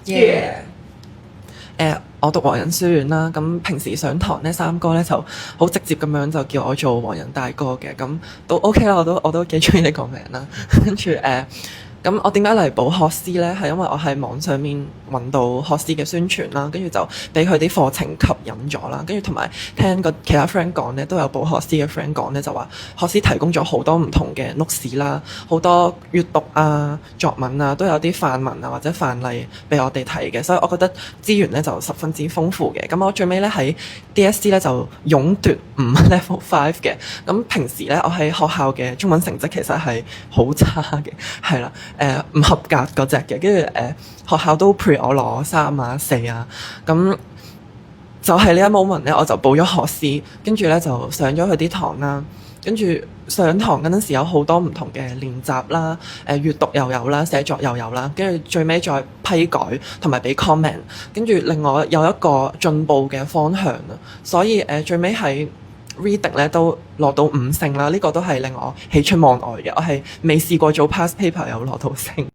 耶！我讀黃仁書院啦，咁平時上堂咧，三哥咧就好直接咁樣就叫我做黃仁大哥嘅，咁都 OK 啦，我都幾中意呢個名啦。跟住咁我點解嚟補學師咧？係因為我喺網上面揾到學師嘅宣傳啦，跟住就俾佢啲課程吸引咗啦，跟住同埋聽個其他 friend 講咧，都有補學師嘅 friend 講咧，就話學師提供咗好多唔同嘅 notes 啦，好多閱讀啊、作文啊，都有啲範文啊或者範例俾我哋睇嘅，所以我覺得資源咧就十分之豐富嘅。咁我最尾咧喺 DSE 咧就勇奪level 5嘅。咁平時咧我喺學校嘅中文成績其實係好差嘅，係啦。唔合格嗰隻嘅，跟住學校都 pre 我攞3啊4啊，咁就係呢一 moment 咧，我就報咗學師，跟住咧就上咗佢啲堂啦，跟住上堂嗰陣時有好多唔同嘅練習啦，閱讀又有啦，寫作又有啦，跟住最尾再批改同埋俾 comment， 跟住另外有一個進步嘅方向啊，所以最尾喺reading 咧都攞到5星啦，呢個都係令我喜出望外嘅，我係未試過做 past paper 有攞到星。